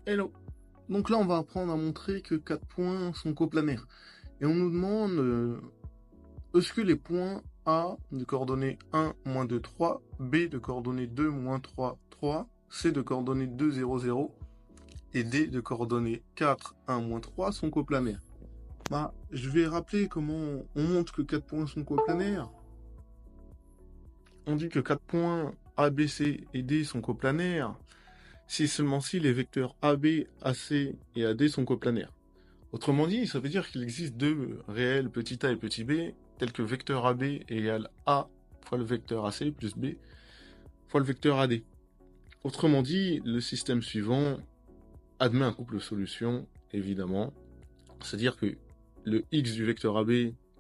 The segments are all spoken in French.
Hello. Donc là, on va apprendre à montrer que 4 points sont coplanaires. Et on nous demande, est-ce que les points A de coordonnées 1, moins 2, 3, B de coordonnées 2, moins 3, 3, C de coordonnées 2, 0, 0, et D de coordonnées 4, 1, moins 3 sont coplanaires. Je vais rappeler comment on montre que 4 points sont coplanaires. On dit que 4 points A, B, C et D sont coplanaires si seulement si les vecteurs AB, AC et AD sont coplanaires. Autrement dit, ça veut dire qu'il existe deux réels petit a et petit b, tels que vecteur AB égale A fois le vecteur AC plus B fois le vecteur AD. Autrement dit, le système suivant admet un couple de solutions, évidemment. C'est-à-dire que le x du vecteur AB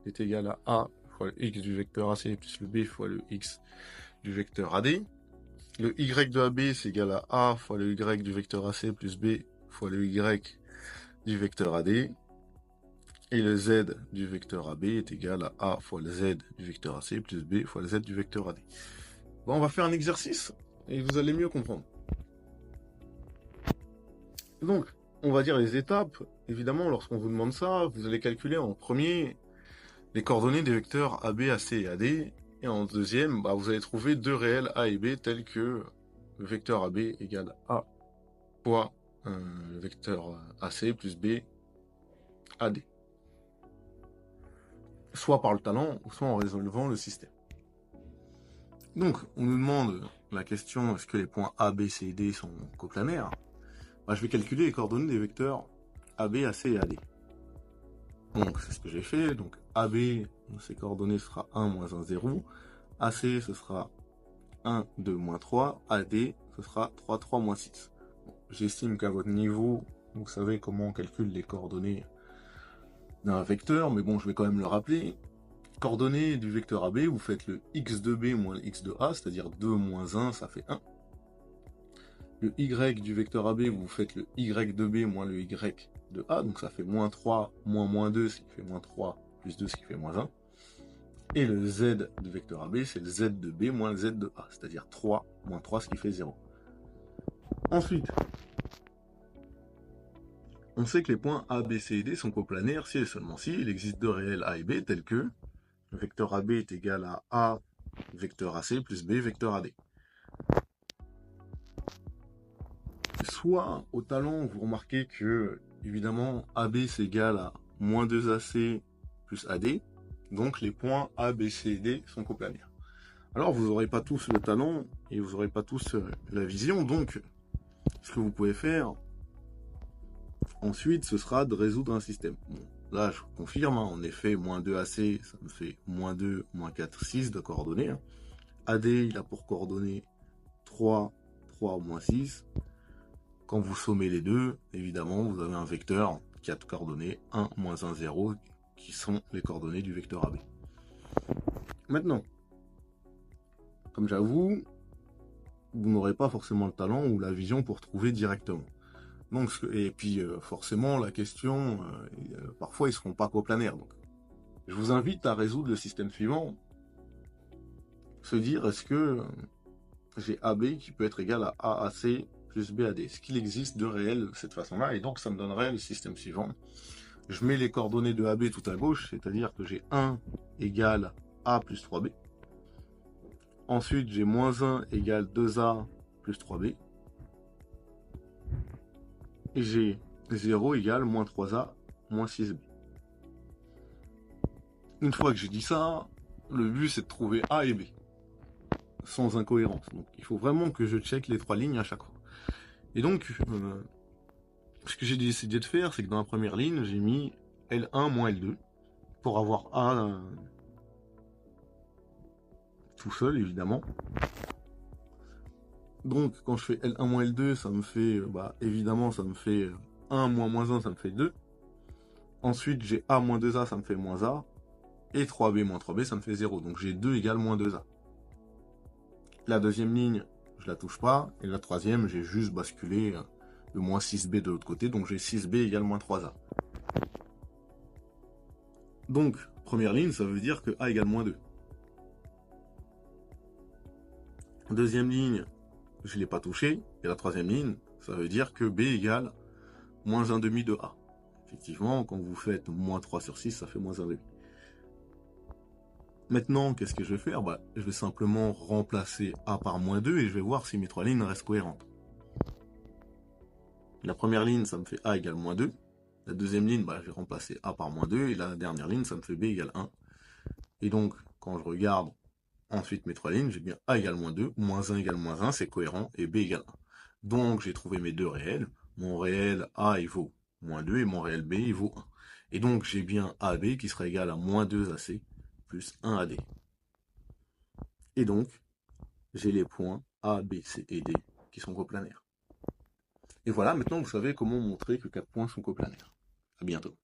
est égal à A fois le x du vecteur AC plus le B fois le x du vecteur AD. Le y de AB c'est égal à A fois le y du vecteur AC plus B fois le y du vecteur AD. Et le z du vecteur AB est égal à A fois le z du vecteur AC plus B fois le z du vecteur AD. Bon, on va faire un exercice et vous allez mieux comprendre. Donc, on va dire les étapes. Évidemment, lorsqu'on vous demande ça, vous allez calculer en premier les coordonnées des vecteurs AB, AC et AD. Et en deuxième, vous allez trouver deux réels A et B tels que le vecteur AB égale A fois le vecteur AC plus B AD. Soit par le talent, soit en résolvant le système. Donc, on nous demande la question, est-ce que les points A, B, C et D sont coplanaires? Je vais calculer les coordonnées des vecteurs AB, AC et AD. Donc, c'est ce que j'ai fait. Donc, AB, ses coordonnées sera 1, moins 1, 0. AC, ce sera 1, 2, moins 3. AD, ce sera 3, 3, moins 6. Bon, j'estime qu'à votre niveau, vous savez comment on calcule les coordonnées d'un vecteur, mais bon, je vais quand même le rappeler. Coordonnées du vecteur AB, vous faites le x de B moins le x de A, c'est-à-dire 2 moins 1, ça fait 1. Le y du vecteur AB, vous faites le y de B moins le y de A, donc ça fait moins 3 moins 2, ce qui fait moins 3, plus 2, ce qui fait moins 1. Et le z du vecteur AB, c'est le z de B moins le z de A, c'est-à-dire 3 moins 3, ce qui fait 0. Ensuite, on sait que les points A, B, C et D sont coplanaires si et seulement si il existe deux réels A et B tels que le vecteur AB est égal à A vecteur AC plus B vecteur AD. Soit au talent, vous remarquez que, évidemment, AB c'est égal à moins 2AC plus AD, donc les points A, B, C et D sont coplanaires. Alors vous n'aurez pas tous le talent et vous n'aurez pas tous la vision, donc ce que vous pouvez faire ensuite, ce sera de résoudre un système. Bon, là, je confirme, en effet, moins 2AC, ça me fait moins 2, moins 4, 6 de coordonnées. AD, il a pour coordonnées 3, 3, moins 6. Quand vous sommez les deux, évidemment, vous avez un vecteur qui a de coordonnées 1, moins 1, 0, qui sont les coordonnées du vecteur AB. Maintenant, comme j'avoue, vous n'aurez pas forcément le talent ou la vision pour trouver directement. Donc, et puis, forcément, la question, parfois, ils ne seront pas coplanaires. Donc, je vous invite à résoudre le système suivant. Se dire, est-ce que j'ai AB qui peut être égal à AAC plus BAD? Est-ce qu'il existe deux réels de cette façon-là? Et donc, ça me donnerait le système suivant. Je mets les coordonnées de AB tout à gauche, c'est-à-dire que j'ai 1 égale A plus 3B. Ensuite, j'ai moins 1 égale 2A plus 3B. Et j'ai 0 égale moins 3A moins 6B. Une fois que j'ai dit ça, le but c'est de trouver A et B, sans incohérence. Donc il faut vraiment que je check les trois lignes à chaque fois. Et donc, ce que j'ai décidé de faire, c'est que dans la première ligne, j'ai mis L1 moins L2, pour avoir A tout seul, évidemment. Donc, quand je fais L1 moins L2, ça me fait, évidemment, ça me fait 1 moins moins 1, ça me fait 2. Ensuite, j'ai A moins 2A, ça me fait moins A. Et 3B moins 3B, ça me fait 0. Donc, j'ai 2 égale moins 2A. La deuxième ligne, je la touche pas. Et la troisième, j'ai juste basculé le moins 6B de l'autre côté. Donc, j'ai 6B égale moins 3A. Donc, première ligne, ça veut dire que A égale moins 2. Deuxième ligne, je ne l'ai pas touché. Et la troisième ligne, Ça veut dire que B égale moins 1 demi de A. Effectivement, quand vous faites moins 3 sur 6, ça fait moins 1 demi. Maintenant, qu'est-ce que je vais faire? Je vais simplement remplacer A par moins 2 et je vais voir si mes trois lignes restent cohérentes. La première ligne, ça me fait A égale moins 2. La deuxième ligne, je vais remplacer A par moins 2. Et la dernière ligne, ça me fait B égale 1. Et donc, quand je regarde ensuite mes trois lignes, j'ai bien A égale moins 2, moins 1 égale moins 1, c'est cohérent, et B égale 1. Donc, j'ai trouvé mes deux réels. Mon réel A, il vaut moins 2, et mon réel B, il vaut 1. Et donc, j'ai bien AB qui sera égal à moins 2 AC plus 1 AD. Et donc, j'ai les points A, B, C et D qui sont coplanaires. Et voilà, maintenant vous savez comment montrer que 4 points sont coplanaires. À bientôt.